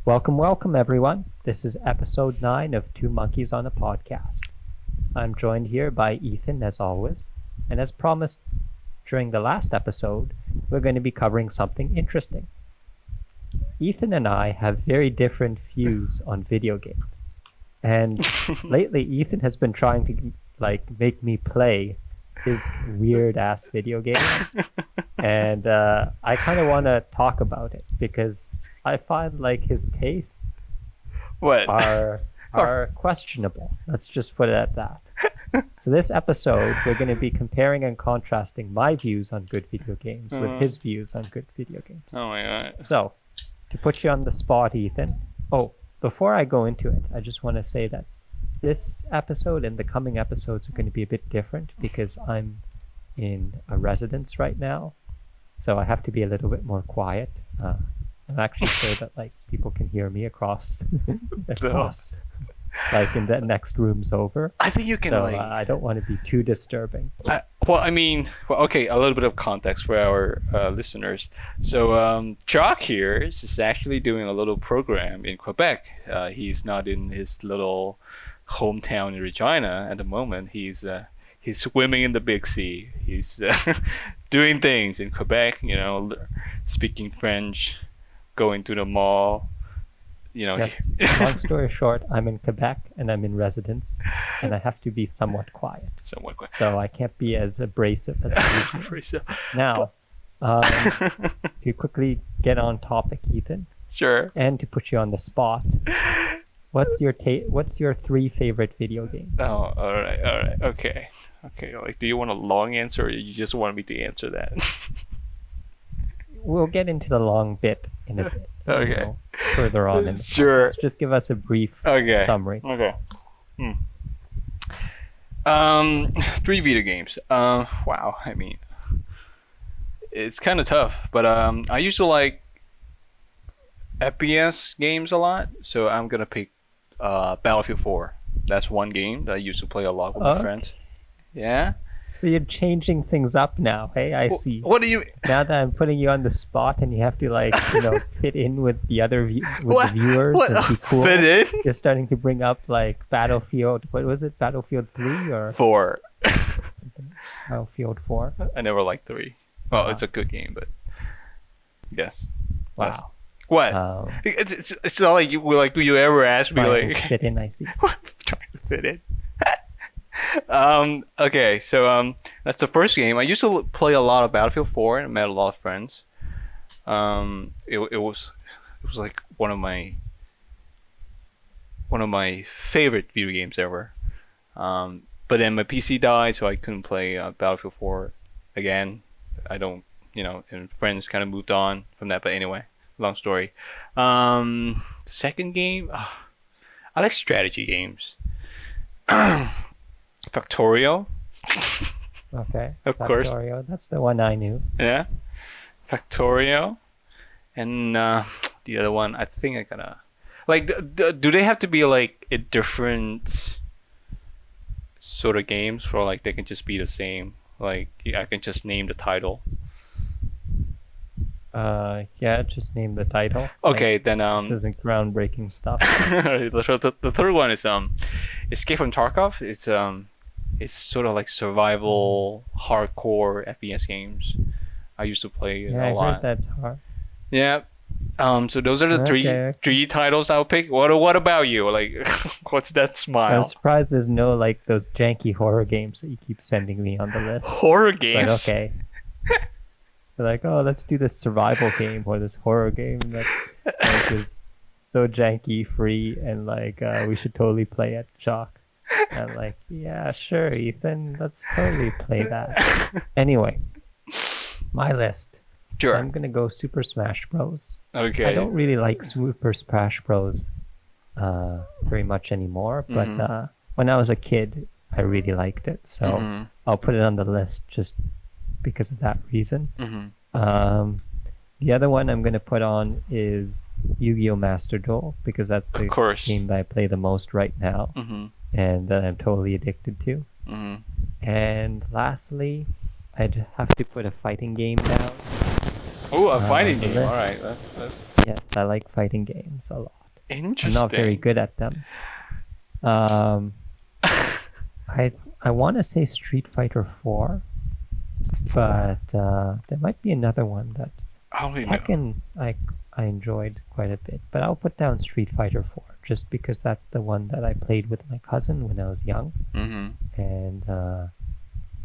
Welcome, everyone. This is episode 9 of Two Monkeys on a Podcast. I'm joined here by Ethan, as always. And as promised during the last episode, we're going to be covering something interesting. Ethan and I have very different views on video games. And lately, Ethan has been trying to make me play his weird-ass video games. And I kind of want to talk about it because I find his tastes are questionable. Let's just put it at that. So this episode, we're going to be comparing and contrasting my views on good video games with his views on good video games. Oh my god. So, to put you on the spot, Ethan. Oh, before I go into it, I just want to say that this episode and the coming episodes are going to be a bit different because I'm in a residence right now. So I have to be a little bit more quiet. I'm actually sure that people can hear me across in the next room's over. I think you can I don't want to be too disturbing. Okay, a little bit of context for our listeners. So Jock here is actually doing a little program in Quebec. He's not in his little hometown in Regina at the moment. He's swimming in the big sea. He's doing things in Quebec, speaking French, going to the mall, Yes. Long story short, I'm in Quebec and I'm in residence, and I have to be somewhat quiet. So I can't be as abrasive as I usually. Now, to quickly get on topic, Ethan. Sure. And to put you on the spot, what's your 3 favorite video games? Oh, all right, okay. Do you want a long answer, or you just want me to answer that? We'll get into the long bit in a bit. Okay. Further on in the Sure. podcast. Just give us a brief summary. Okay. 3 video games. Wow. I mean, it's kind of tough, but I used to like FPS games a lot, so I'm gonna pick Battlefield 4. That's one game that I used to play a lot with my friends. Yeah. So you're changing things up now, hey? I see. What do you? Now that I'm putting you on the spot and you have to fit in with the other the viewers and be cool. Fit in? You're starting to bring up Battlefield. What was it? Battlefield 3 or 4? Battlefield 4. I never liked 3. Well, it's a good game, but yes. Wow. What? It's not like you do you ever ask me fit in? I see. Trying to fit in. Okay, so that's the first game. I used to play a lot of Battlefield 4 and met a lot of friends. It was like one of my favorite video games ever. But then my PC died, so I couldn't play Battlefield 4 again. I don't, and friends kind of moved on from that. But anyway, long story. The second game, I like strategy games. Factorio. Okay. Of course. Factorio. That's the one I knew. Yeah. Factorio. And the other one, I think I gotta... do they have to be a different sort of games, or they can just be the same? I can just name the title. Yeah, just name the title. Okay, then this isn't groundbreaking stuff. The third one is Escape from Tarkov. It's sort of like survival, hardcore FPS games. I used to play it a lot. I heard that's hard. Yeah. So those are the three titles I'll pick. What about you? What's that smile? I'm surprised there's no those janky horror games that you keep sending me on the list. Horror games? But okay. They're oh, let's do this survival game or this horror game that is so janky, free, and we should totally play at Jock. And yeah, sure, Ethan, let's totally play that. Anyway, my list. Sure. So I'm gonna go Super Smash Bros. Okay. I don't really like Super Smash Bros. Very much anymore, but when I was a kid, I really liked it. So I'll put it on the list just because of that reason. The other one I'm going to put on is Yu-Gi-Oh! Master Duel, because that's the game that I play the most right now, and that I'm totally addicted to. And lastly, I'd have to put a fighting game down. Oh, a fighting game. All right, that's Yes, I like fighting games a lot. Interesting. I'm not very good at them. Um, I want to say Street Fighter 4, but there might be another one that I don't even know. Tekken I enjoyed quite a bit, but I'll put down Street Fighter 4 just because that's the one that I played with my cousin when I was young, Mm-hmm. and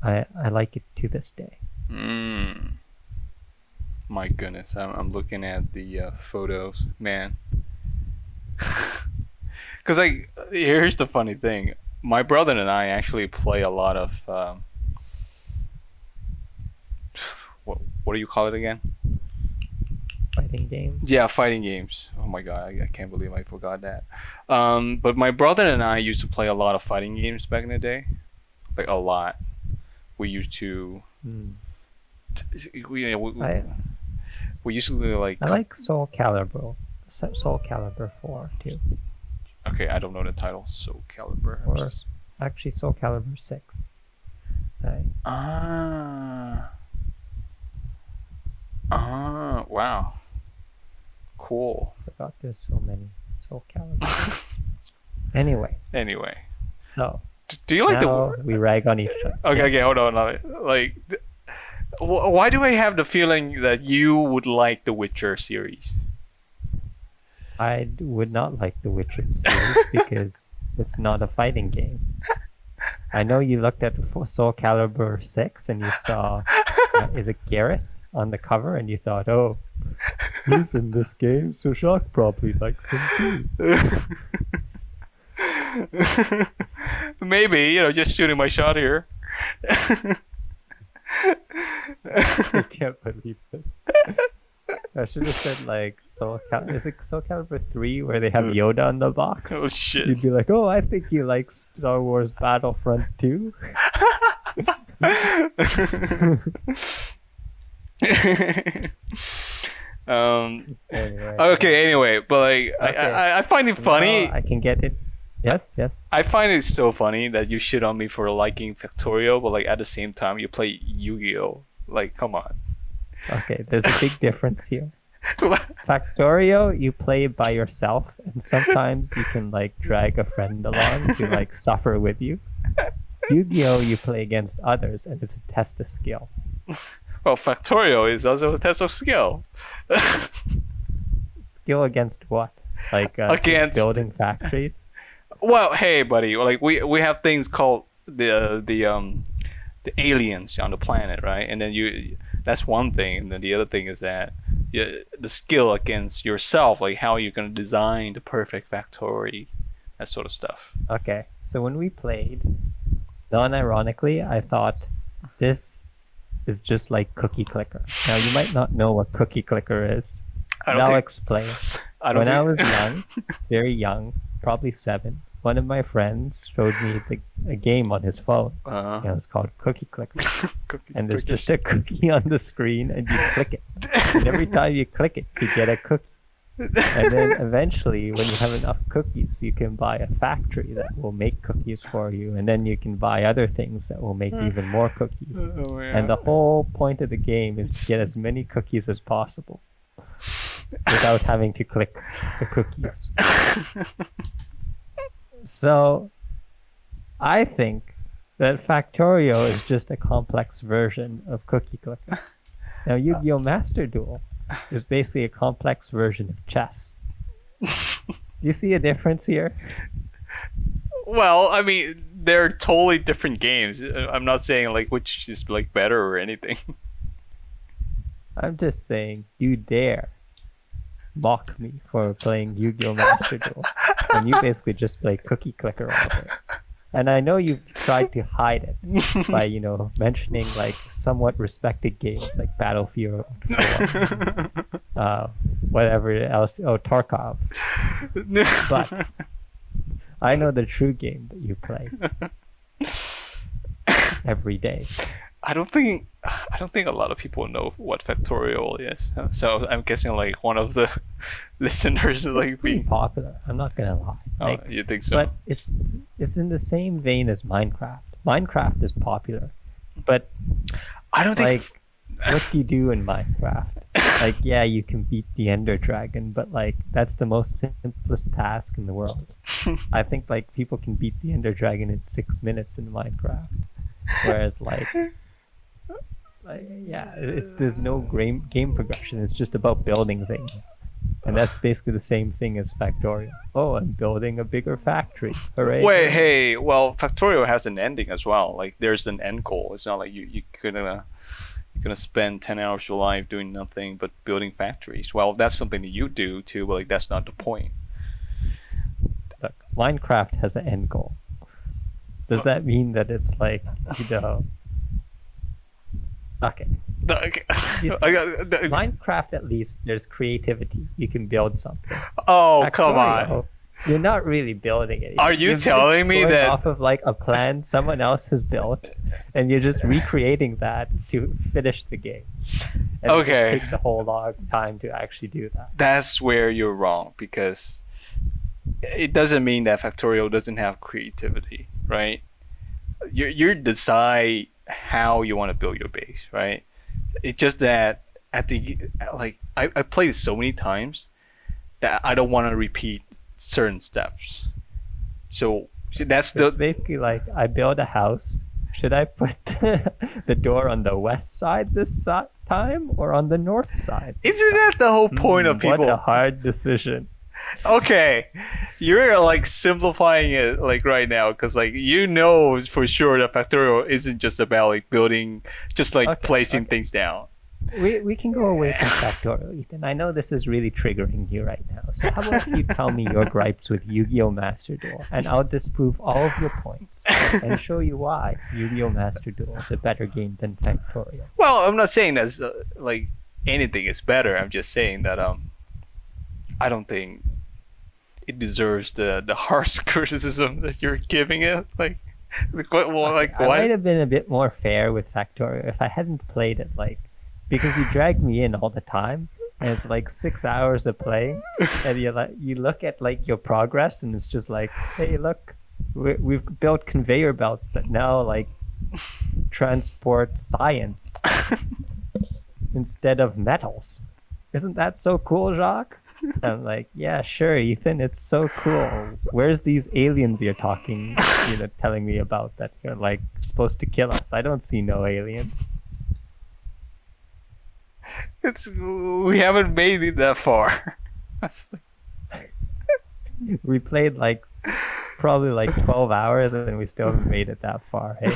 I like it to this day. My goodness, I'm looking at the photos, man. Because here's the funny thing. My brother and I actually play a lot of what do you call it again? Fighting games. Yeah, fighting games. Oh my god, I can't believe I forgot that. But my brother and I used to play a lot of fighting games back in the day, like a lot. We used to. We usually like. I like Soul Calibur 4 too, Okay, I don't know the title. Soul Calibur. or actually Soul Calibur 6. Wow. Cool. Forgot there's so many Soul Calibur. Anyway, so Do you like now we rag on each other. Okay, hold on. Like, why do I have the feeling that you would like the Witcher series? I would not like the Witcher series because it's not a fighting game. I know you looked at Soul Calibur 6 and you saw, is it Gareth on the cover, and you thought, oh, he's in this game, so Jacques probably likes him too. Maybe, just shooting my shot here. I can't believe this. I should have said like is it Soul Calibur 3 where they have Yoda on the box? Oh shit. You'd be like, oh, I think he likes Star Wars Battlefront 2. Anyway, but like I find it funny. I can get it. Yes. I find it so funny that you shit on me for liking Factorio, but like at the same time you play Yu-Gi-Oh. Like, come on. Okay, there's a big difference here. Factorio, you play by yourself, and sometimes you can like drag a friend along to like suffer with you. Yu-Gi-Oh, you play against others, and it's a test of skill. Well, Factorio is also a test of skill. Skill against what? Like Against building factories? Well, hey, buddy. Like we have things called the aliens on the planet, right? And then that's one thing, and then the other thing is that the skill against yourself, like how you're gonna design the perfect factory, that sort of stuff. Okay, so when we played, non-ironically, I thought this is just like Cookie Clicker. Now you might not know what Cookie Clicker is. I'll explain. When I was young, very young, probably 7, one of my friends showed me a game on his phone. And it was called Cookie Clicker. And there's just a cookie on the screen, and you click it. And every time you click it, you get a cookie. And then eventually, when you have enough cookies, you can buy a factory that will make cookies for you. And then you can buy other things that will make even more cookies. Oh, yeah. And the whole point of the game is to get as many cookies as possible without having to click the cookies. So, I think that Factorio is just a complex version of Cookie Clicker. Now, Yu-Gi-Oh! Master Duel is basically a complex version of chess. You see a difference here? Well, I mean, they're totally different games. I'm not saying like which is like better or anything. I'm just saying, you dare mock me for playing Yu-Gi-Oh! Master Duel, and you basically just play Cookie Clicker all day. And I know you've tried to hide it by, mentioning like somewhat respected games like Battlefield 4, whatever else, Tarkov. But I know the true game that you play every day. I don't think a lot of people know what Factorial is. So I'm guessing like one of the listeners It's like pretty popular. I'm not gonna lie. Oh, you think so? But it's in the same vein as Minecraft. Minecraft is popular, but I don't think like what do you do in Minecraft? Like, yeah, you can beat the Ender Dragon, but like that's the most simplest task in the world. I think like people can beat the Ender Dragon in 6 minutes in Minecraft, whereas yeah, there's no game progression. It's just about building things, and that's basically the same thing as Factorial. Oh, I'm building a bigger factory. Hooray! Wait, hey, well, Factorio has an ending as well. Like, there's an end goal. It's not like you're gonna spend 10 hours of your life doing nothing but building factories. Well, that's something that you do too, but like that's not the point. Look, Minecraft has an end goal. Does that mean that it's like, you know? Okay. Minecraft, at least, there's creativity. You can build something. Oh, come on. Factorio, you're not really building it. Are you You're telling just me going that off of like a plan someone else has built, and you're just recreating that to finish the game? And it Okay. just takes a whole long time to actually do that. that's where you're wrong, because it doesn't mean that Factorio doesn't have creativity, right? You decide how you want to build your base, right? It's just that at the like I played it so many times that I don't want to repeat certain steps. So that's So the it's basically like I build a house. Should I put the door on the west side this time or on the north side? isn't that the whole point of What a people? hard decision. Okay, you're like simplifying it like right now, because like you know for sure that Factorio isn't just about like building, just like Okay, placing okay. things down. We can go away from Factorial, Ethan. I know this is really triggering you right now. So how about you tell me your gripes with Yu-Gi-Oh! Master Duel, and I'll disprove all of your points and show you why Yu-Gi-Oh! Master Duel is a better game than Factorial. Well, I'm not saying that like anything is better. I'm just saying that I don't think it deserves the harsh criticism that you're giving it. Like, like I what? might have been a bit more fair with Factorial if I hadn't played it, like, because you drag me in all the time, and it's like 6 hours of playing, and you look at like your progress, and it's just like, hey, look, we've built conveyor belts that now like transport science instead of metals. Isn't that so cool, Jacques? I'm like, yeah, sure, Ethan, it's so cool. Where's these aliens you're talking, telling me about that you're like supposed to kill us? I don't see no aliens. We haven't made it that far. We played like probably like 12 hours and we still haven't made it that far. Hey,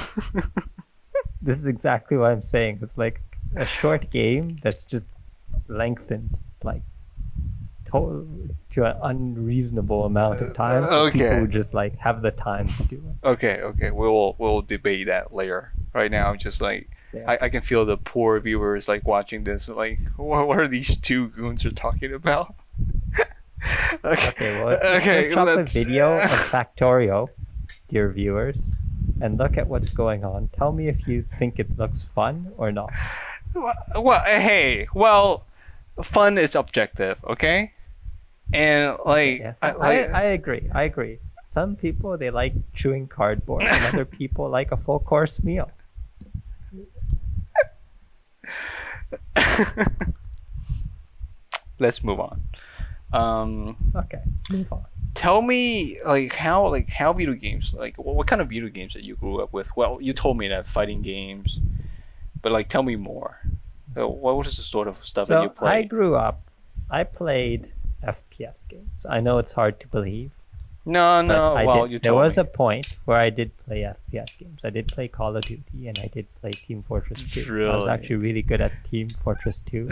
this is exactly what I'm saying. It's like a short game that's just lengthened like to an unreasonable amount of time for Okay. people who just like have the time to do it. Okay, we'll debate that later. Right now, I'm just like Yeah. I can feel the poor viewers like watching this. Like, what are these two goons are talking about? Okay, well, Okay, search up a let's- video of Factorio, dear viewers, and look at what's going on. Tell me if you think it looks fun or not. Well, hey, well, fun is objective, okay? And like, Yes, I agree. I agree. Some people they like chewing cardboard, and other people like a full course meal. let's move on. Okay, move on. Tell me how video games, like what kind of video games that you grew up with? Well, you told me that fighting games, but like tell me more. What was the sort of stuff that you So I played? grew up. I played FPS games. I know it's hard to believe. No, But well, there was a point where I did play FPS games. I did play Call of Duty and I did play Team Fortress 2. I was Really? actually really good at Team Fortress 2.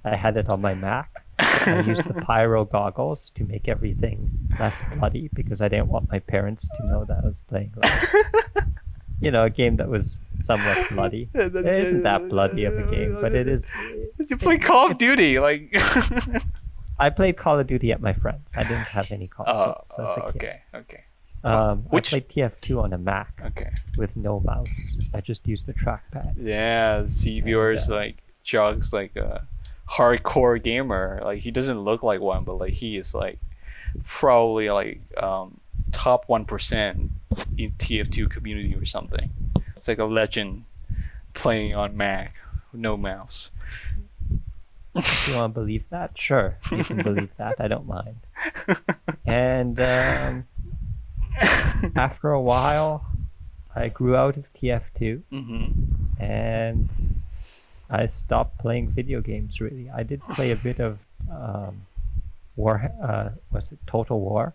I had it on my Mac. I used the pyro goggles to make everything less bloody because I didn't want my parents to know that I was playing like, a game that was somewhat bloody. It isn't that bloody of a game, but it is. You play Call of Duty, like. I played Call of Duty at my friend's. I didn't have any consoles as a kid. Okay. I Which- played TF2 on a Mac Okay. with no mouse. I just used the trackpad. Yeah, see viewers like Jug's like a hardcore gamer. Like he doesn't look like one, but like he is like probably like top 1% in TF2 community or something. It's like a legend playing on Mac no mouse. If you want to believe that, sure, you can believe that. I don't mind. And after a while, I grew out of TF2, and I stopped playing video games. Really, I did play a bit of was it Total War?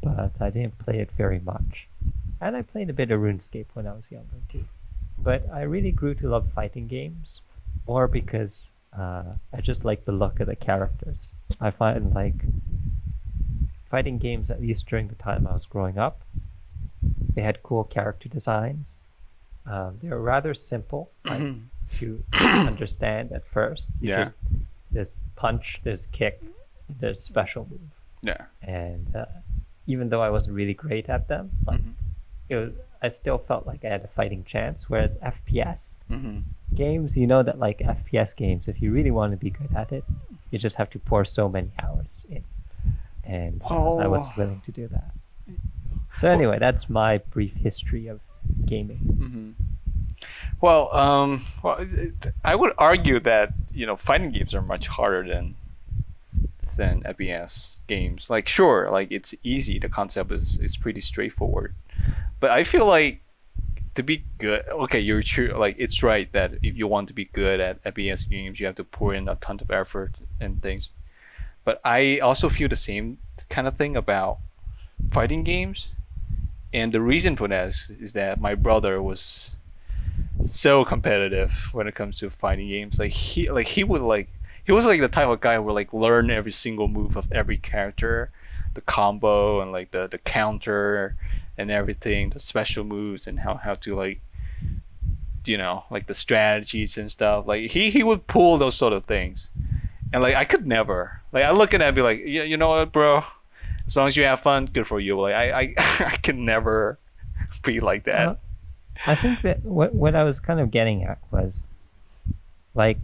But I didn't play it very much. And I played a bit of RuneScape when I was younger too. But I really grew to love fighting games, more because I just like the look of the characters. I find like fighting games, at least during the time I was growing up, they had cool character designs. They were rather simple to understand at first. There's punch, there's kick, there's special move. Yeah. And even though I wasn't really great at them, like I still felt like I had a fighting chance. Whereas FPS games, you know that like FPS games, if you really want to be good at it, you just have to pour so many hours in. And I wasn't willing to do that. So anyway, that's my brief history of gaming. Well, I would argue that fighting games are much harder than FPS games. Like, sure, like it's easy. The concept is pretty straightforward, but I feel like to be good, okay, you're true. Like, it's right that if you want to be good at FPS games, you have to pour in a ton of effort and things. But I also feel the same kind of thing about fighting games, and the reason for that is that my brother was so competitive when it comes to fighting games. He was like the type of guy who would like learn every single move of every character, the combo and like the counter and everything, the special moves and how to like like the strategies and stuff. Like he would pull those sort of things. And like I could never. Like I look at it and be like, yeah, you know what, bro? As long as you have fun, good for you. Like I can never be like that. I think that what I was kind of getting at was like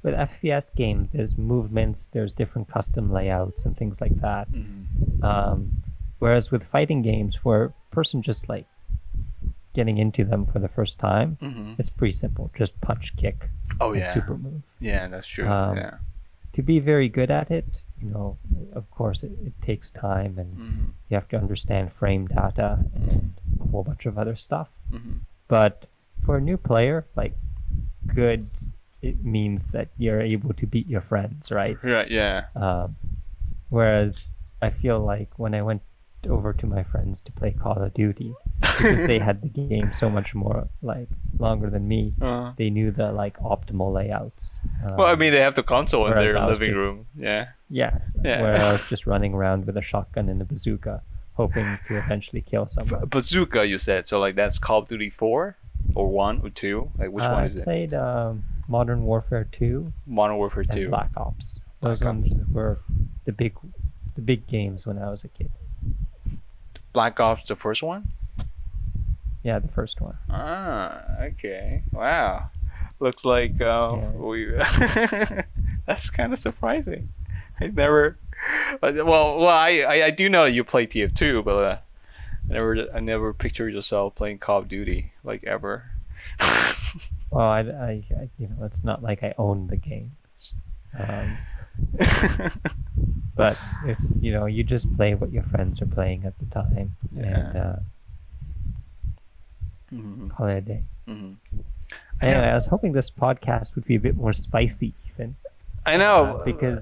with FPS games, there's movements, there's different custom layouts and things like that. Whereas with fighting games, for a person just like getting into them for the first time, it's pretty simple. Just punch, kick, and super move. Yeah, that's true. Yeah. To be very good at it, of course, it takes time, and you have to understand frame data and a whole bunch of other stuff. But for a new player, like good, it means that you're able to beat your friends, right? Right. Yeah. Whereas I feel like when I went over to my friends to play Call of Duty, because they had the game so much more like longer than me, they knew the like optimal layouts. Well, I mean, they have the console in their living room. Yeah. Where I was just running around with a shotgun and a bazooka, hoping to eventually kill someone. Bazooka, you said. So like that's Call of Duty 4 or 1 or 2? Like which one is it? I played Modern Warfare 2. Modern Warfare 2. And Black Ops. Those ones were the big games when I was a kid. Black Ops, the first one? Yeah, the first one. Okay. Wow. Looks like we. That's kind of surprising. I never. Well, I do know that you play TF2, but I never pictured yourself playing Call of Duty like ever. Well, I it's not like I own the game. But it's you just play what your friends are playing at the time, and call it a day. Anyway, I was hoping this podcast would be a bit more spicy, even. I know because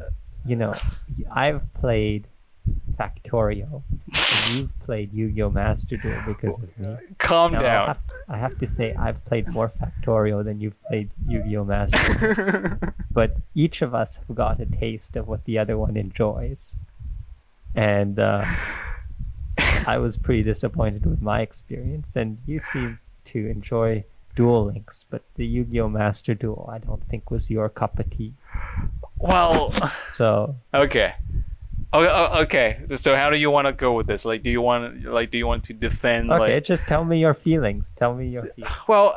I've played Factorio, and you've played Yu-Gi-Oh! Master Duel because of me. Calm down. I have to say I've played more Factorio than you've played Yu-Gi-Oh! Master Duel. But each of us have got a taste of what the other one enjoys. And I was pretty disappointed with my experience, and you seem to enjoy Duel Links, but the Yu-Gi-Oh! Master Duel I don't think was your cup of tea. Well, so okay. Okay. So how do you want to go with this? Like, do you want to defend? Okay, like... just tell me your feelings. Well,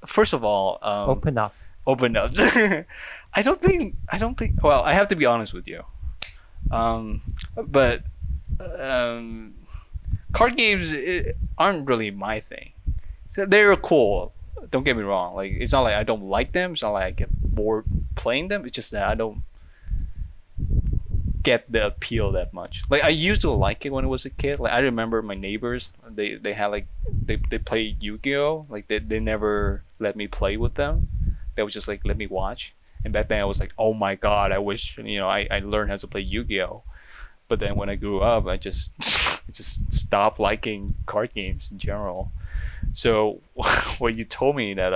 first of all, open up. I don't think. Well, I have to be honest with you. But card games aren't really my thing. So they're cool don't get me wrong. Like it's not like I don't like them. It's not like I get bored playing them. It's just that I don't get the appeal that much. Like I used to like it when I was a kid. Like I remember my neighbors, they had like they play Yu-Gi-Oh. Like they never let me play with them. They was just like let me watch. And back then I was like, oh my god, I wish I learned how to play Yu-Gi-Oh. But then when I grew up, I just I just stopped liking card games in general. So when you told me that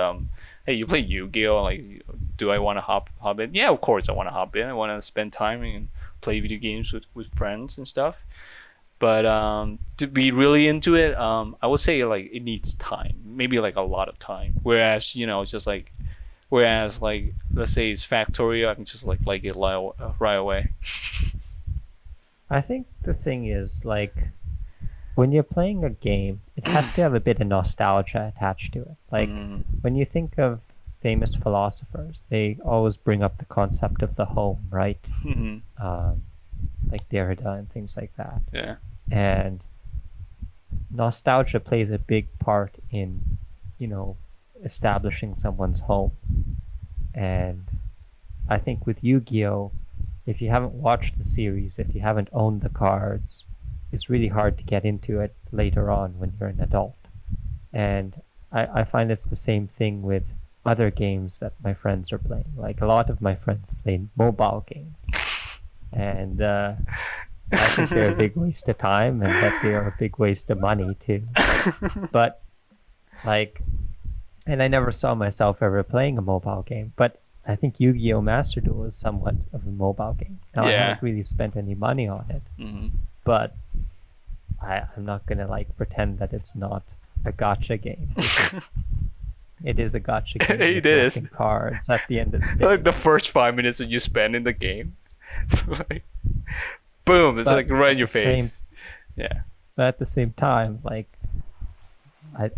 hey, you play Yu-Gi-Oh, like do I want to hop in? Yeah, of course I want to hop in. I want to spend time and play video games with friends and stuff. But to be really into it, I would say like it needs time, maybe like a lot of time. Whereas just like let's say it's Factorio, I can just like it right away. I think the thing is, like, when you're playing a game, it has to have a bit of nostalgia attached to it. Like, when you think of famous philosophers, they always bring up the concept of the home, right? Like Derrida and things like that. Yeah. And nostalgia plays a big part in, establishing someone's home. And I think with Yu-Gi-Oh, if you haven't watched the series, if you haven't owned the cards, it's really hard to get into it later on when you're an adult. And I find it's the same thing with other games that my friends are playing. Like a lot of my friends play mobile games. And I think they're a big waste of time and that they are a big waste of money too. But like, and I never saw myself ever playing a mobile game, but I think Yu-Gi-Oh! Master Duel is somewhat of a mobile game. Now, I haven't really spent any money on it, but I'm not going to like pretend that it's not a gacha game. It is a gacha game. It is. Cards at the end of the day. Like the first 5 minutes that you spend in the game, like, boom, it's like right in your face. Yeah. But at the same time, like,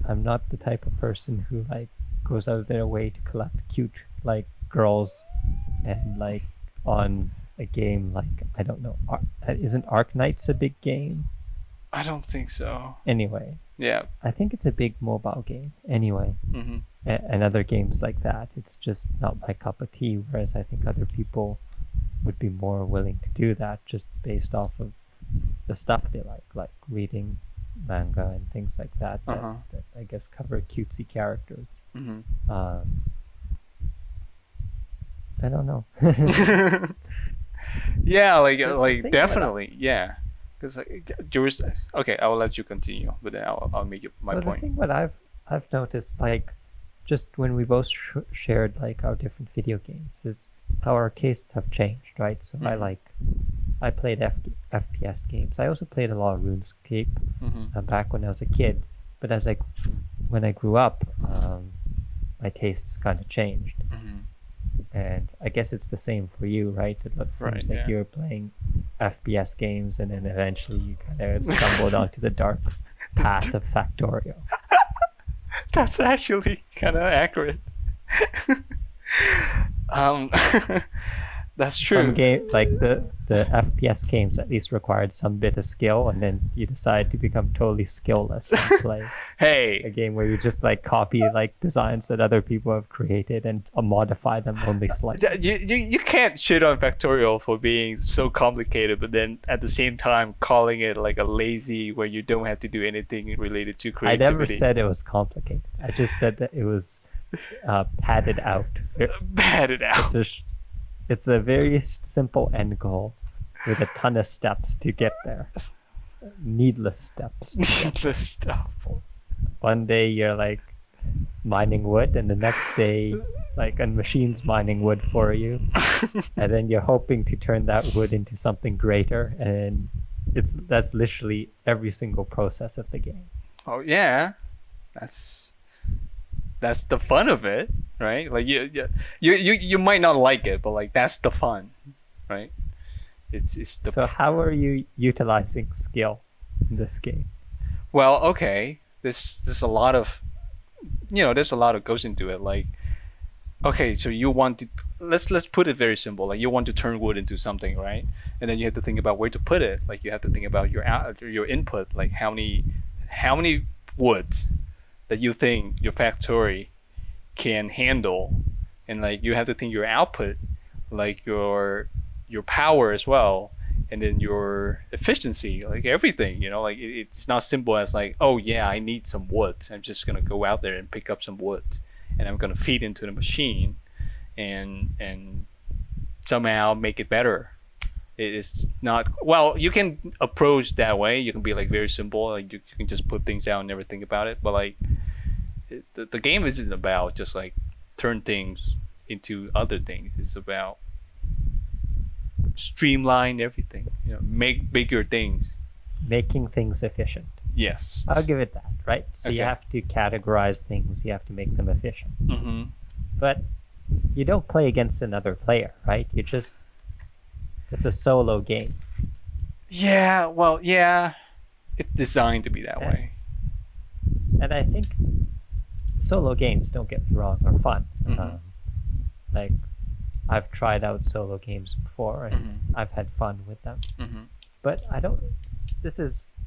I'm not the type of person who like goes out of their way to collect cute like girls and like on a game like I don't know. Isn't Arknights a big game? I don't think so. Anyway. Yeah. I think it's a big mobile game. Anyway. And other games like that. It's just not my cup of tea. Whereas I think other people would be more willing to do that just based off of the stuff they like reading manga and things like that that I guess cover cutesy characters. I don't know. Yeah, like definitely, yeah. Because okay, I will let you continue, but then I'll make my point. The thing what I've noticed, like, just when we both shared like our different video games, is how our tastes have changed, right? So I played FPS games. I also played a lot of RuneScape back when I was a kid. But when I grew up, my tastes kind of changed. And I guess it's the same for you, right? It seems like you're playing FPS games, and then eventually you kind of stumbled onto the dark path of Factorio. That's actually kind of accurate. That's true. Some game, like the FPS games, at least required some bit of skill, and then you decide to become totally skillless and play a game where you just like copy like designs that other people have created and modify them only slightly. You can't shit on Factorial for being so complicated, but then at the same time calling it like a lazy where you don't have to do anything related to creativity. I never said it was complicated. I just said that it was padded out. Padded out. It's a very simple end goal with a ton of steps to get there. Needless steps. Needless stuff. One day you're like mining wood, and the next day like a machine's mining wood for you. And then you're hoping to turn that wood into something greater, and that's literally every single process of the game. Oh yeah. That's the fun of it, right? Like you might not like it, but like that's the fun, right? So how are you utilizing skill in this game? Well, okay, there's a lot of goes into it. Like, okay, so you want to let's put it very simple. Like you want to turn wood into something, right? And then you have to think about where to put it. Like you have to think about your input. Like how many woods that you think your factory can handle, and like you have to think your output, like your power as well, and then your efficiency, like everything, like it's not simple as like, oh yeah, I need some wood, I'm just gonna go out there and pick up some wood and I'm gonna feed into the machine and somehow make it better. It's not, well, you can approach that way, you can be like very simple, like you can just put things down and never think about it, but like the game isn't about just like turn things into other things. It's about streamline everything, make bigger things. Making things efficient. Yes. I'll give it that, right? So you Okay. have to categorize things, you have to make them efficient. Mm-hmm. But you don't play against another player, right? It's a solo game. Yeah, well, yeah. It's designed to be that Yeah. way. And I think solo games, don't get me wrong, are fun. Mhm. Like, I've tried out solo games before and Mhm. I've had fun with them. Mm-hmm. But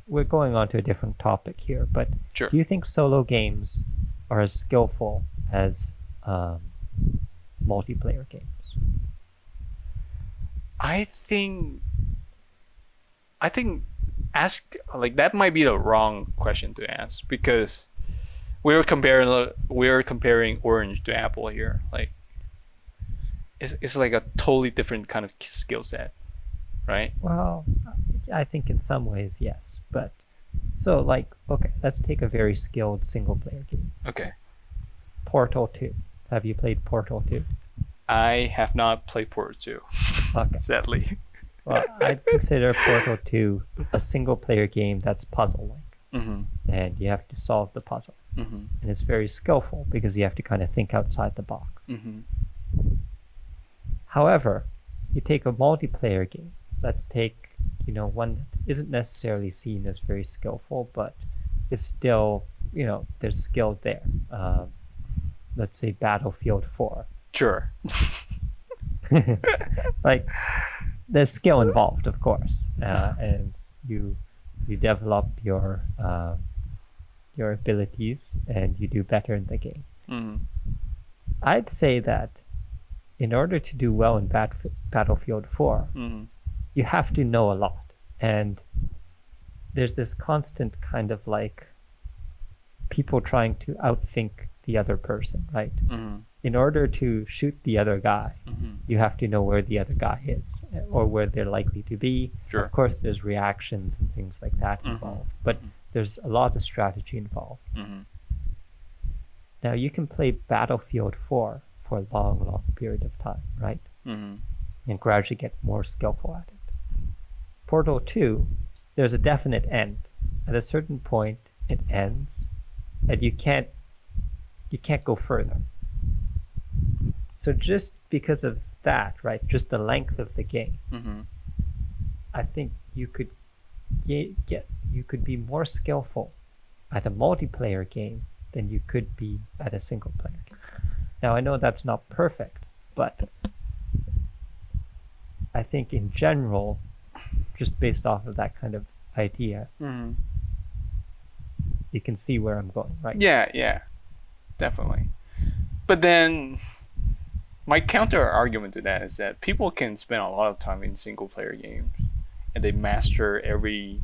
we're going on to a different topic here, but Sure. do you think solo games are as skillful as multiplayer games? I think ask, like, that might be the wrong question to ask, because we're comparing orange to apple here. Like, it's like a totally different kind of skill set, right? Well, I think in some ways, yes. But so, like, okay, let's take a very skilled single player game. Okay. Portal 2. Have you played Portal 2? I have not played Portal 2, Okay. sadly. Well, I'd consider Portal 2 a single player game that's puzzle-like, Mm-hmm. and you have to solve the puzzle. Mm-hmm. And it's very skillful because you have to kind of think outside the box. Mm-hmm. However, you take a multiplayer game. Let's take, one that isn't necessarily seen as very skillful, but it's still, there's skill there. Let's say Battlefield 4. Sure. Like, there's skill involved, of course, and you develop your abilities and you do better in the game. Mm-hmm. I'd say that in order to do well in Battlefield 4, Mm-hmm. you have to know a lot, and there's this constant kind of like people trying to outthink the other person, right? Mm-hmm. In order to shoot the other guy, Mm-hmm. you have to know where the other guy is or where they're likely to be. Sure. Of course, there's reactions and things like that Mhm. involved, but Mhm. there's a lot of strategy involved. Mm-hmm. Now, you can play Battlefield 4 for a long, long period of time, right? Mm-hmm. And gradually get more skillful at it. Portal 2, there's a definite end. At a certain point, it ends, and you can't go further. So just because of that, right, just the length of the game, Mm-hmm. I think you could you could be more skillful at a multiplayer game than you could be at a single player game. Now, I know that's not perfect, but I think in general, just based off of that kind of idea, Mm-hmm. you can see where I'm going, right? Yeah, definitely. But then my counter argument to that is that people can spend a lot of time in single player games and they master every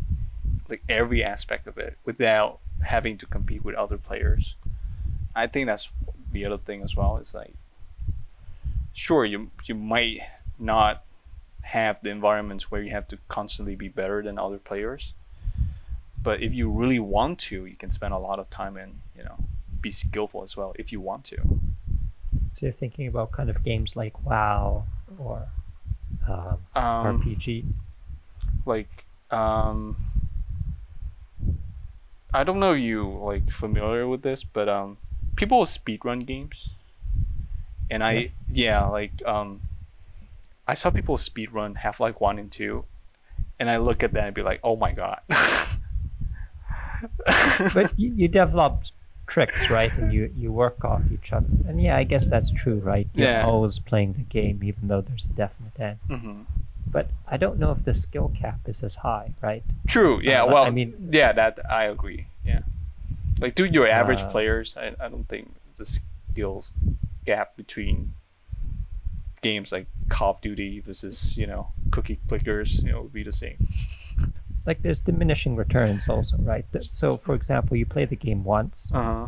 aspect of it without having to compete with other players. I think that's the other thing as well. Is like, sure, you might not have the environments where you have to constantly be better than other players, but if you really want to, you can spend a lot of time and be skillful as well if you want to. So you're thinking about kind of games like WoW or RPG. Like, I don't know if you like familiar with this, but people speedrun games, and Yes. I saw people speedrun Half-Life 1 and 2, and I look at that and be like, oh my god. But you develop tricks, right? And you work off each other. And yeah, I guess that's true, right? You're Yeah. always playing the game, even though there's a definite end. Hmm. But I don't know if the skill cap is as high, right? True. Yeah. Like, Well, I mean, yeah, that I agree. Yeah. Like, to your average Uh, players, I don't think deal gap between games like Call of Duty versus cookie clickers, would be the same. Like there's diminishing returns also, right? So for example, you play the game once, Uh-huh.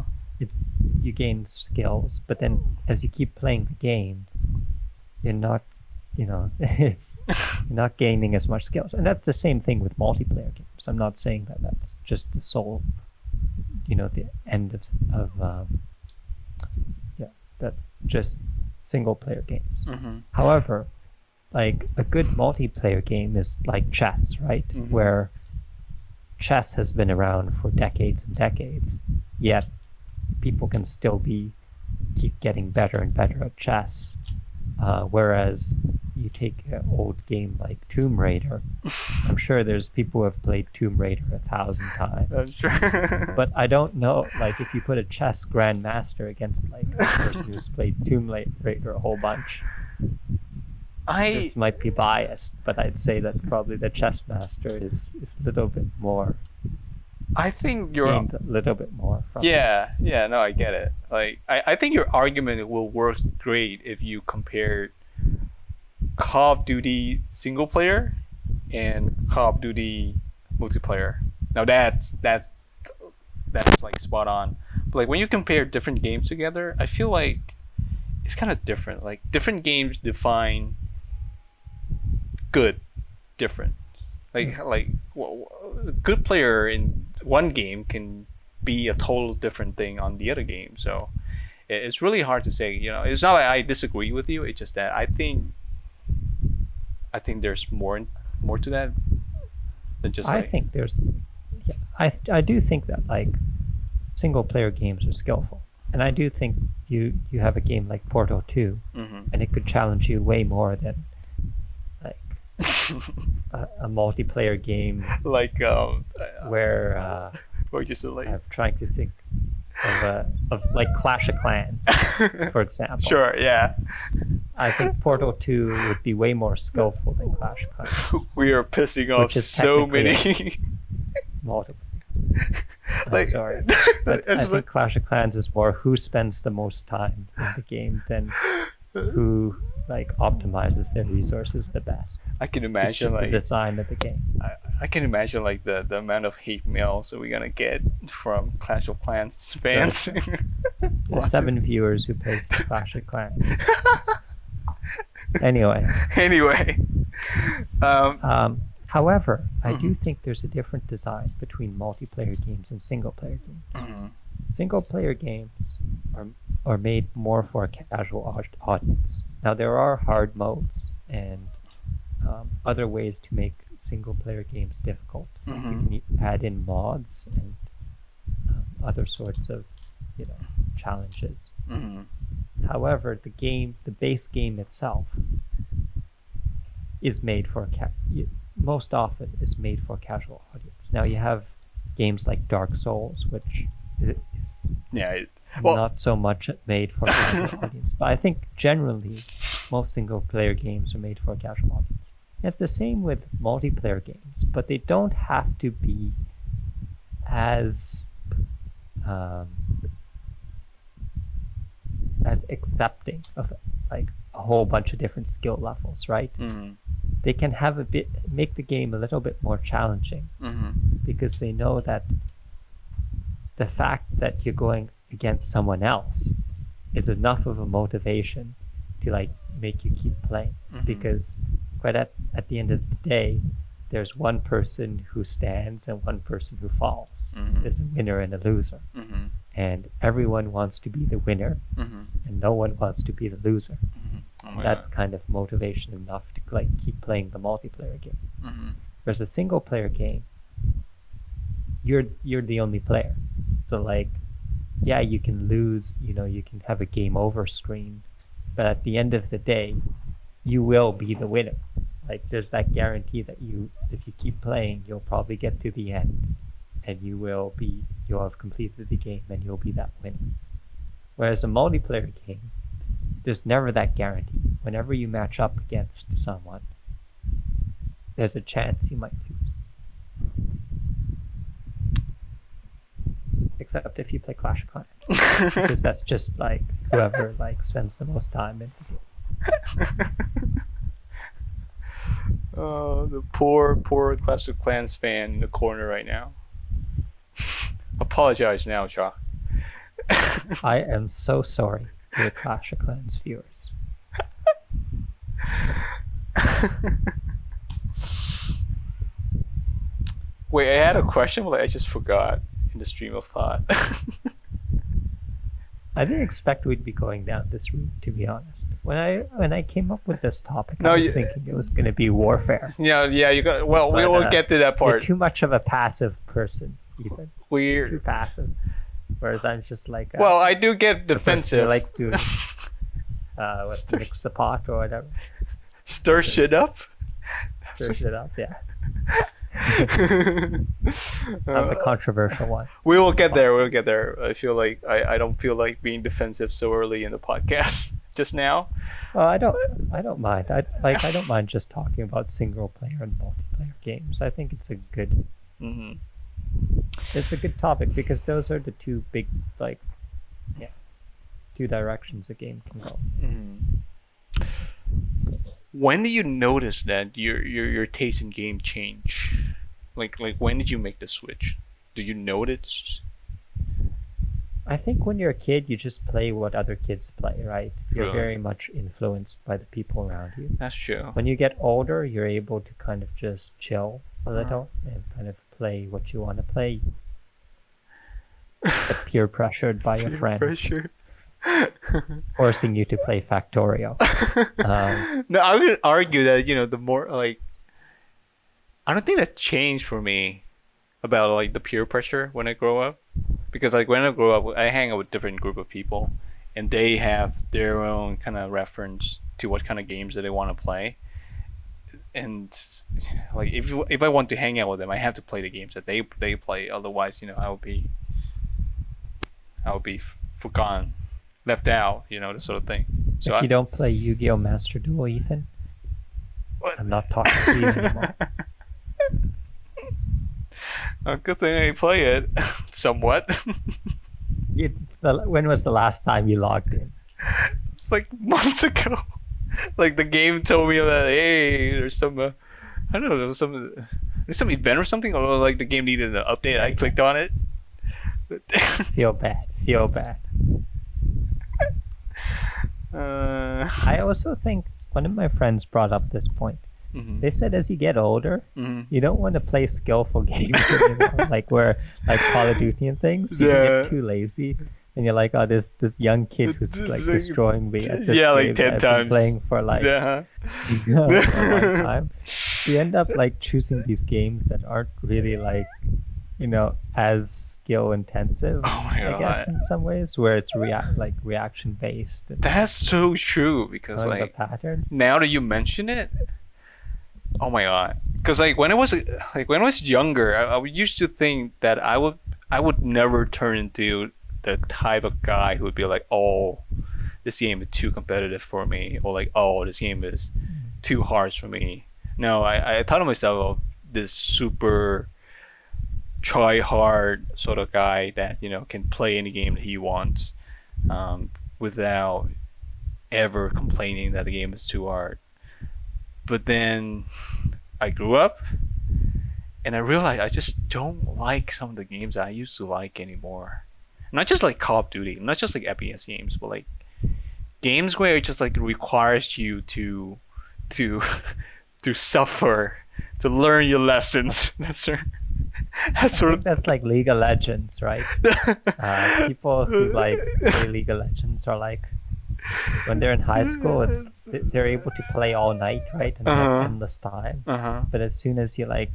you gain skills, but then as you keep playing the game, you're not, it's you're not gaining as much skills, and that's the same thing with multiplayer games. I'm not saying that that's just the sole, the end of that's just single player games. Mm-hmm. However, like a good multiplayer game is like chess, right? Mhm. Where chess has been around for decades and decades, yet people can still keep getting better and better at chess. Whereas you take an old game like Tomb Raider, I'm sure there's people who have played Tomb Raider 1,000 times. That's true. But I don't know, like if you put a chess grandmaster against like a person who's played Tomb Raider a whole bunch, this might be biased, but I'd say that probably the chess master is a little bit more I think you're gained a little bit more from yeah, no, I get it. Like I think your argument will work great if you compare Call of Duty single player and Call of Duty multiplayer. Now that's like spot on. But like when you compare different games together, I feel like it's kind of different. Like different games define good different. Like a good player in one game can be a total different thing on the other game. So it's really hard to say. It's not like I disagree with you. It's just that I think there's more to that than just. I think there's, I do think that like single player games are skillful, and I do think you have a game like Portal 2, Mm-hmm. and it could challenge you way more than like a multiplayer game Like where or just like I'm trying to think of like Clash of Clans, for example. Sure, yeah. I think Portal 2 would be way more skillful than Clash of Clans. We are pissing off Which is so technically many. Multiple. I'm Like, sorry. But I think Clash of Clans is more who spends the most time in the game than who like optimizes their resources the best. I can It's imagine just the like design of the game. I can imagine like the amount of hate mail that we're gonna get from Clash of Clans fans. The 7 viewers who play Clash of Clans. Anyway, however, I do think there's a different design between multiplayer games and single player games. Mhm. Single player games are made more for a casual audience. Now there are hard modes and other ways to make single player games difficult. Mhm. You can add in mods and other sorts of challenges. Mhm. However, the base game itself is made for most often is made for a casual audience. Now you have games like Dark Souls, which is Yeah. not so much made for a casual audience. But I think generally most single player games are made for a casual audience. And it's the same with multiplayer games, but they don't have to be as accepting of like a whole bunch of different skill levels, right? Mhm. They can make the game a little bit more challenging Mhm. because they know that the fact that you're going against someone else is enough of a motivation to like make you keep playing. Mhm. Because quite at the end of the day, there's one person who stands and one person who falls. Mhm. There's a winner and a loser, Mhm. and everyone wants to be the winner Mhm. and no one wants to be the loser. Mhm. Oh my That's God. kind of motivation enough to like keep playing the multiplayer game. Mhm. Whereas a single player game, you're the only player. So like, yeah, you can lose, you can have a game over screen, but at the end of the day, you will be the winner. Like there's that guarantee that if you keep playing, you'll probably get to the end and you'll have completed the game and you'll be that winner. Whereas a multiplayer game, there's never that guarantee. Whenever you match up against someone, there's a chance you might lose. Except if you play Clash of Clans, because that's just like whoever like spends the most time in the game. Oh, the poor Clash of Clans fan in the corner right now. Apologize now, Chalk. I am so sorry to the Clash of Clans viewers. Wait, I had a question, but I just forgot in the stream of thought. I didn't expect we'd be going down this route, to be honest. When I came up with this topic, No, I was you- thinking it was going to be warfare. yeah, you got. Well, we But, will get to that You're part. too much of a passive person, Ethan. Too We're passive. Whereas I'm just like well, I do get the person who defensive. likes to mix the pot or whatever, Stir shit up. stir shit up. Yeah, I'm the controversial one. We will get there. We'll get there. I feel like I don't feel like being defensive so early in the podcast just now. Well, I don't mind. I don't mind just talking about single player and multiplayer games. I think it's a good Hmm. topic because those are the two big two directions a game can go. Mm-hmm. When do you notice that your taste in game change? Like when did you make the switch? Do you notice? I think when you're a kid, you just play what other kids play, right? You're Really? very much influenced by the people around you. That's true. When you get older, you're able to kind of just chill a little and kind of play what you want to play. But peer pressured by your friends, Pressure. forcing you to play Factorio. No, I would argue that the more like, I don't think that changed for me about like the peer pressure when I grow up, because like when I grow up, I hang out with different group of people, and they have their own kind of reference to what kind of games that they want to play, and like if I want to hang out with them, I have to play the games that they play. Otherwise, I would be forgotten, left out, this sort of thing. So If you don't play Yu-Gi-Oh! Master Duel, Ethan, What? I'm not talking to you anymore. A good thing I play it somewhat. When was the last time you logged in? It's like months ago. Like the game told me that hey, there's some I don't know, there's some event or something, or like the game needed an update. I clicked on it. Feel bad. I also think one of my friends brought up this point. Mhm. They said as you get older, Mhm. you don't want to play skillful games anymore, like Call of Duty and things. You Yeah. get too lazy, and you're like, oh, this young kid who's This like is destroying me at this yeah, like game 10 that I've been times. playing for like Yeah. for a long time. You end up like choosing these games that aren't really like as skill intensive. Oh my I guess God. in some ways, where it's reaction based and That's so true because knowing like the patterns. now that you mention it, oh my god! Because like when I was younger, I used to think that I would never turn into the type of guy who would be like, oh, this game is too competitive for me, or like, oh, this game is too hard for me. No, I thought of myself, oh, this super try hard sort of guy that can play any game that he wants, without ever complaining that the game is too hard. But then I grew up and I realized I just don't like some of the games I used to like anymore. Not just like Call of Duty, not just like FPS games, but like games where it just like requires you to suffer, to learn your lessons. That's I sort think that's like League of Legends, right? People who like play League of Legends are like, when they're in high school, they're able to play all night, right? And they have endless time. Uh-huh. But as soon as you like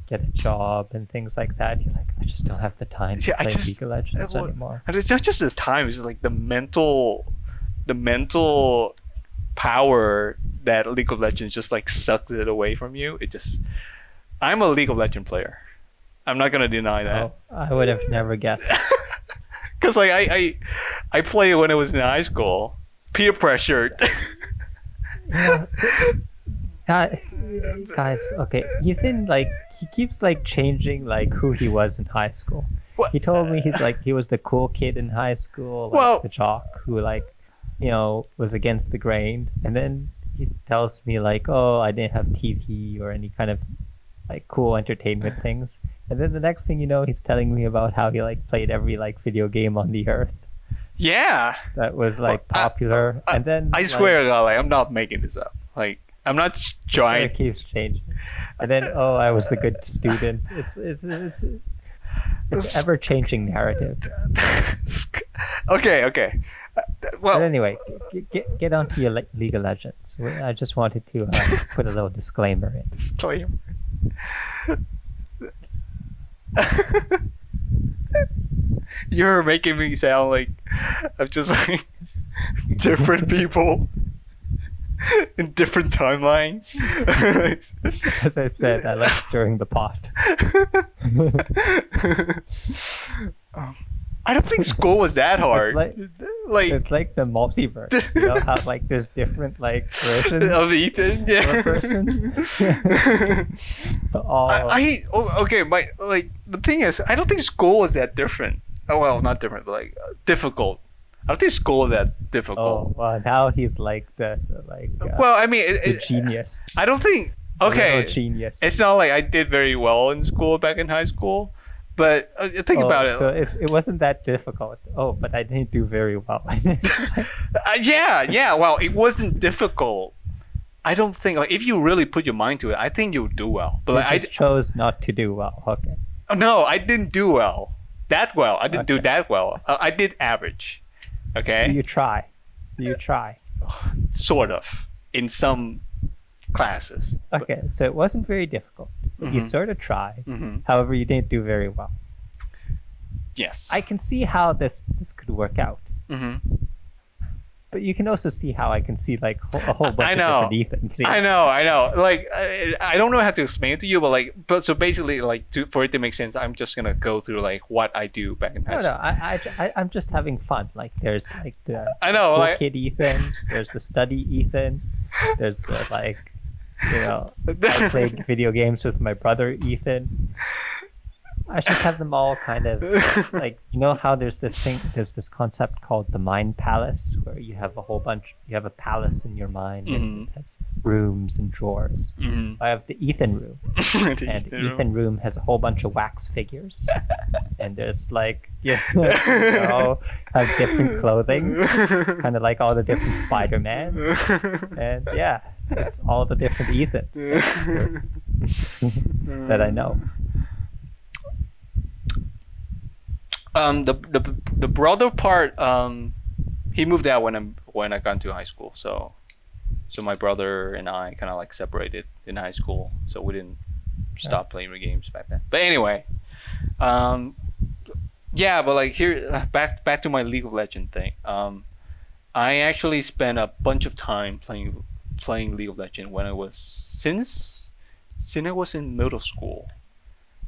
get a job and things like that, you're like, I just don't have the time to Yeah, I play just- League of Legends well, anymore. And it's not just the time; it's like the mental power that League of Legends just like sucks it away from you. I'm a League of Legends player. I'm not gonna deny that. Oh, I would have never guessed. Cause like I played when I was in high school, peer pressured. Yeah. Guys, okay. Ethan, like, he keeps like changing like who he was in high school. What? He told me he was the cool kid in high school, like Well- the jock who like was against the grain, and then he tells me like, oh, I didn't have TV or any kind of like cool entertainment things, and then the next thing you know, he's telling me about how he like played every like video game on the earth Yeah. that was like popular, and then I swear to God, like I'm not making this up. Like I'm not trying. it keeps changing, and then oh, I was a good student. It's ever changing narrative. Okay. Well, But anyway, get onto your League of Legends. I just wanted to put a little disclaimer in. disclaimer. You're making me sound like I'm just like different people in different timelines. As I said, I like stirring the pot. I don't think school was that hard. It's like the multiverse. You know how like there's different like versions of Ethan, yeah. of a person. Okay. The thing is, I don't think school was that different. Oh well, not different, but like difficult. I don't think school was that difficult. Oh well, now he's like the Well, I mean, the genius. I don't think. The Okay, little genius. it's not like I did very well in school back in high school, but think about it. So it wasn't that difficult. Oh, but I didn't do very well. Yeah. Well, it wasn't difficult. I don't think like if you really put your mind to it, I think you'll do well. But I just chose not to do well. Okay. no, I didn't do well. That well. I didn't do Okay. that well. I did average. Okay. You try. Sort of in some classes. Okay, so it wasn't very difficult. But you Mhm. sort of tried. Mm-hmm. However, you didn't do very well. Yes. I can see how this could work out. Mm-hmm. But you can also see how I can see like a whole bunch I know. of different Ethans. I know. Like I don't know how to explain it to you, but so basically, like for it to make sense, I'm just gonna go through like what I do back in high No, school. I'm just having fun. Like there's like the I know, cool like- kid Ethan. There's the study Ethan. There's the like, I played video games with my brother Ethan. I just have them all kind of like how there's this concept called the mind palace where you have a palace in your mind and it has rooms and drawers. Mhm. I have the Ethan room, and the You know? Ethan room has a whole bunch of wax figures, and there's like they all have different clothing, kind of like all the different Spider-Mans, and yeah, it's all the different Ethans that I know. The brother part, he moved out when I got into high school. So my brother and I kind of like separated in high school. So we didn't stop playing the games back then. But anyway, yeah. But like here, back to my League of Legends thing. I actually spent a bunch of time playing League of Legends when I was since I was in middle school.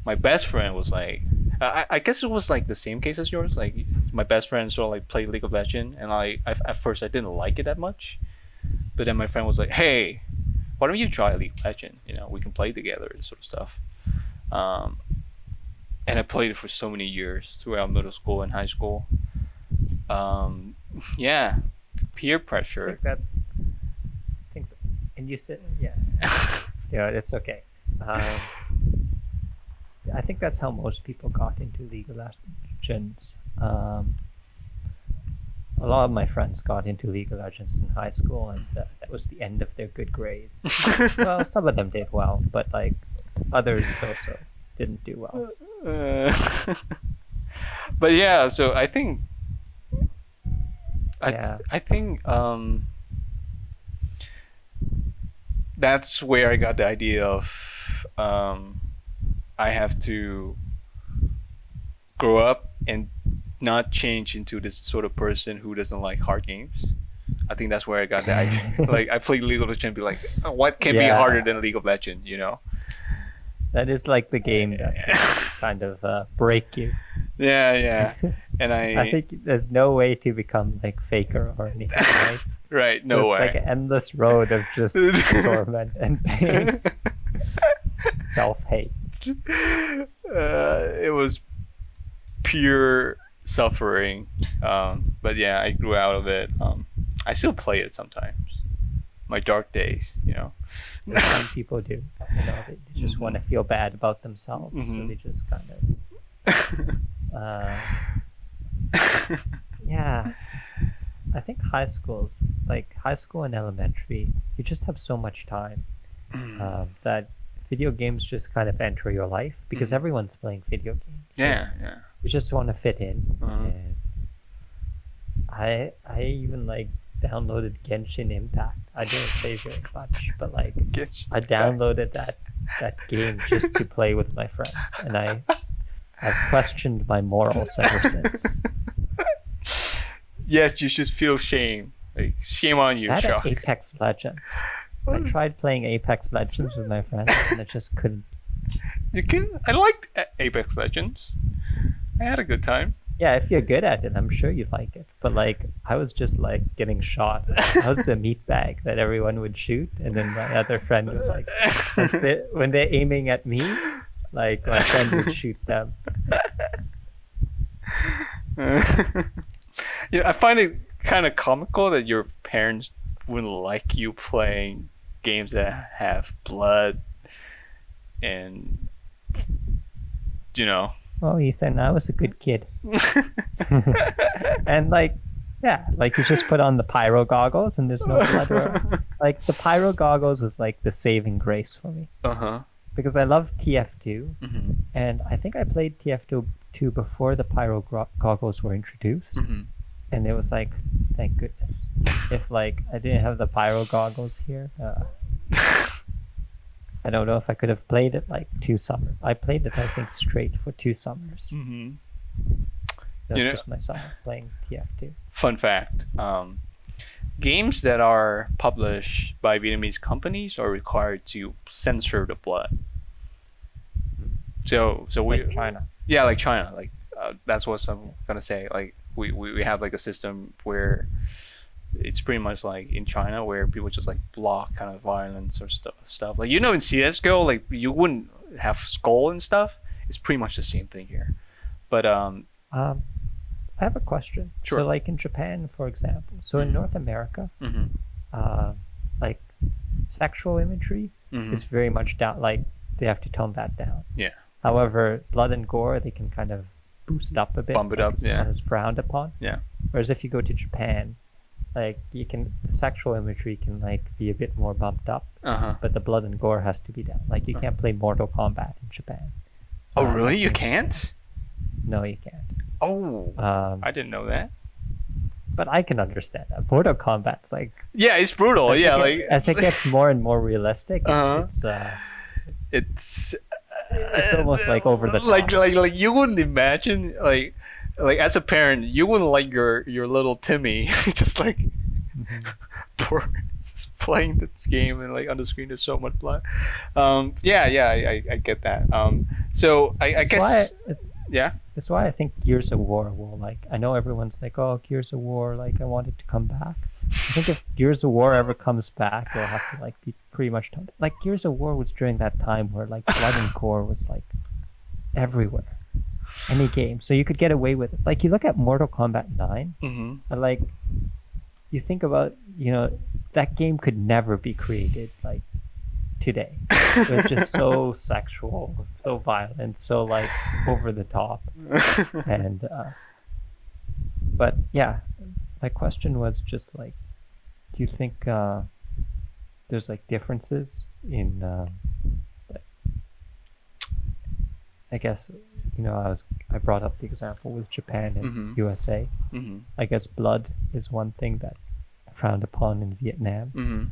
My best friend was like, I guess it was like the same case as yours. Like my best friend sort of like played League of Legends, and at first I didn't like it that much, but then my friend was like, "Hey, why don't you try League of Legends? We can play together," and sort of stuff. And I played it for so many years throughout middle school and high school. Yeah, peer I pressure. And you said it's okay. I think that's how most people got into League of Legends. A lot of my friends got into League of Legends in high school, and that was the end of their good grades. Well, some of them did well, but like others also didn't do well. But yeah, so I think Yeah. I think that's where I got the idea of I have to grow up and not change into this sort of person who doesn't like hard games. I think that's where I got the idea. Like I played League of Legends and be like, oh, what can be Yeah. harder than League of Legends, That is like the game that kind of break you. Yeah. And I think there's no way to become like faker or anything, right? right, no it's way. like an endless road of just torment and pain, self-hate. It was pure suffering, but yeah, I grew out of it. I still play it sometimes. My dark days, you know. Some people do. You know, they just want to feel bad about themselves, so they just kind of. Yeah, I think high school and elementary, you just have so much time that video games just kind of enter your life because everyone's playing video games. So yeah. you just want to fit in. Uh-huh. And I even like downloaded Genshin Impact. I didn't play very much, but like I downloaded that game just to play with my friends, and I've questioned my morals ever since. Yes, you should feel shame. Like shame on you, That Shock. and Apex Legends. I tried playing Apex Legends with my friends, and I just couldn't. I liked Apex Legends. I had a good time. Yeah, if you're good at it, I'm sure you'd like it. But like, I was just like getting shot. I was the meat bag that everyone would shoot, and then my other friend would like, when they're aiming at me, like my friend would shoot them. You know, I find it kind of comical that your parents wouldn't like you playing games that have blood and, you know. Well, Ethan, I was a good kid. And like, yeah, like you just put on the pyro goggles and there's no blood around. Like the pyro goggles was like the saving grace for me. Uh-huh. Because I love TF2, Mm-hmm. and I think I played TF2 before the pyro goggles were introduced. Mm-hmm. And it was like, thank goodness. If like I didn't have the pyro goggles here, I don't know if I could have played it like 2 summers. I played it, I think, straight for 2 summers. Mm-hmm. That was You know- just my summer playing TF2. Fun fact. Games that are published by Vietnamese companies are required to censor the blood. So we Like China. Yeah, like China. Like that's what I'm gonna say. Like we have like a system where it's pretty much like in China where people just like block kind of violence or stuff. Like in CS:GO, like you wouldn't have skull and stuff. It's pretty much the same thing here. But I have a question. Sure. So like in Japan, for example, so in North America, mhm, like sexual imagery mhm. is very much down, like they have to tone that down. Yeah. However, blood and gore, they can kind of boost up a bit. Bump it like up, it's yeah. not as frowned upon. Yeah. Whereas if you go to Japan, like the sexual imagery can like be a bit more bumped up, Uh-huh. but the blood and gore has to be down. Like you can't play Mortal Kombat in Japan. Oh, really? You in Japan. can't? No, you can't. Oh, Um, I didn't know that. but I can understand that. Mortal Kombat's like Yeah, it's brutal. as Yeah, as it gets more and more realistic, Uh-huh. it's it's almost like over the top. like you wouldn't imagine like as a parent you wouldn't like your little Timmy just like poor just playing this game and like on the screen there's so much blood. I get that. So I That's guess why yeah. that's why I think Gears of War will like. I know everyone's like, oh, Gears of War, like I want it to come back. I think if Gears of War ever comes back, it'll have to like be pretty much toned. Like Gears of War was during that time where like blood and gore was like everywhere, any game, so you could get away with it. Like you look at Mortal Kombat 9, Mm-hmm. and like you think about, that game could never be created like today. It was just so sexual, so violent, so like over the top. And but yeah, my question was just like, do you think there's like differences in like, I guess I brought up the example with Japan and Mhm. USA. Mm-hmm. I guess blood is one thing that frowned upon in Vietnam. Mm-hmm.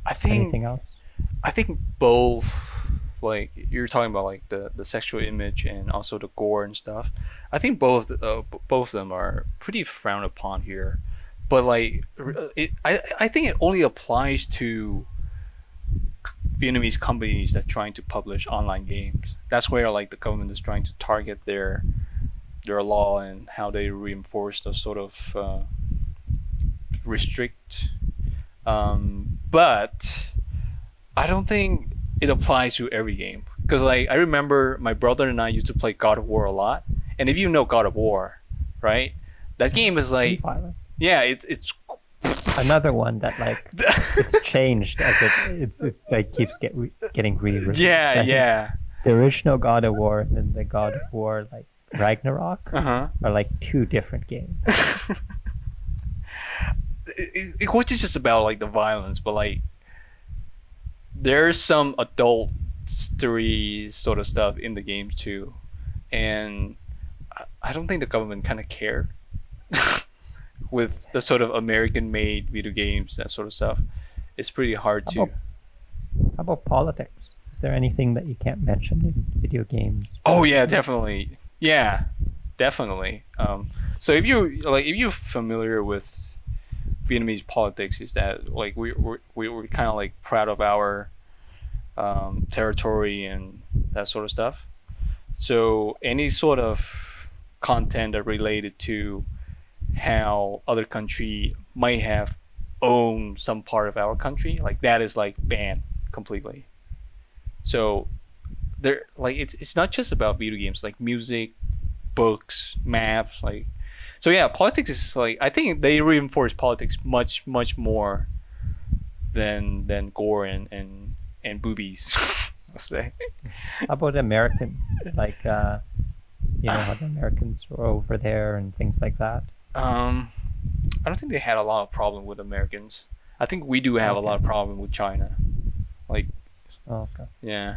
I think Anything else? I think both, like you're talking about like the sexual image and also the gore and stuff. I think both of them are pretty frowned upon here, but like I think it only applies to Vietnamese companies that trying to publish online games. That's where like the government is trying to target their law and how they reinforce those sort of restrict. But I don't think it applies to every game because like I remember my brother and I used to play God of War a lot, and if you know God of War, right, that game is like Violent. yeah, it's another one that like it's changed as it's like keeps getting re-released. I think Yeah. the original God of War and then the God of War like Ragnarok Uh-huh. are like two different games. It wasn't just about like the violence, but like there's some adult story sort of stuff in the games too, and I don't think the government kind of cared with the sort of American-made video games, that sort of stuff. It's pretty hard to. How about politics? Is there anything that you can't mention in video games? Oh yeah, definitely. Yeah, definitely. So if you're familiar with Vietnamese politics, is that like we're kind of like proud of our territory and that sort of stuff. So any sort of content that related to how other country might have owned some part of our country, like that is like banned completely. So there, like it's not just about video games, like music, books, maps, like. So yeah, politics is like, I think they reinforce politics much more than gore and boobies. I'll say. How about American? Like, you know how the Americans were over there and things like that. I don't think they had a lot of problem with Americans. I think we do have a lot of problem with China. Like, Oh, okay. yeah,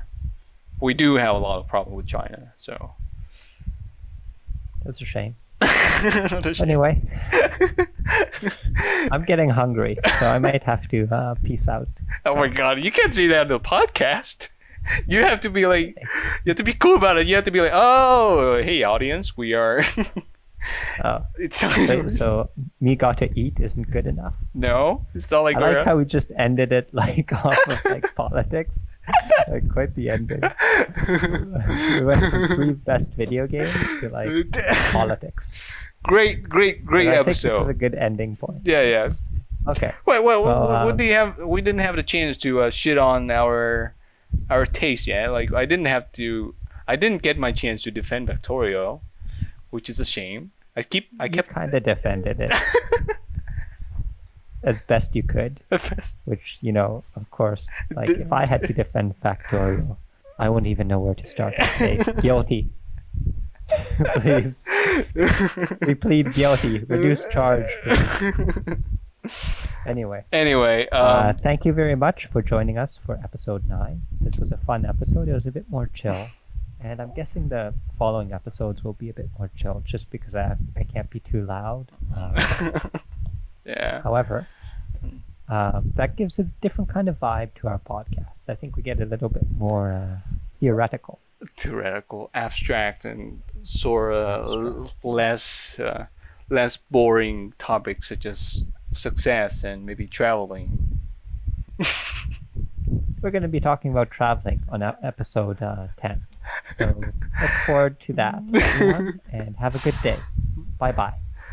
we do have a lot of problem with China. So. That's a shame. Anyway, I'm getting hungry, so I might have to peace out. Oh my god, you can't say that on the podcast. You have to be like, you have to be cool about it. You have to be like, oh, hey audience, we are. Oh, It's so me got to eat isn't good enough. no, it's not like I we're. like how we just ended it like off of like politics. Like quite the ending. We went from 3 best video games to like politics. Great And I think this is episode. a good ending point. Yeah. Okay. Wait, Well, what do you have? We didn't have the chance to shit on our taste yet. Like I didn't get my chance to defend Factorio, which is a shame. I You kept. kind of defended it as best you could, which, you know, of course, like if I had to defend Factorio, I wouldn't even know where to start. I'd say guilty. Please. We plead guilty. Reduce charge. Please. Anyway, thank you very much for joining us for episode 9. This was a fun episode. It was a bit more chill. And I'm guessing the following episodes will be a bit more chill just because I can't be too loud. yeah. However, that gives a different kind of vibe to our podcast. I think we get a little bit more theoretical. Theoretical, abstract, and sort of less boring topics such as success and maybe traveling. We're going to be talking about traveling on episode 10. So look forward to that, everyone, and have a good day. Bye-bye.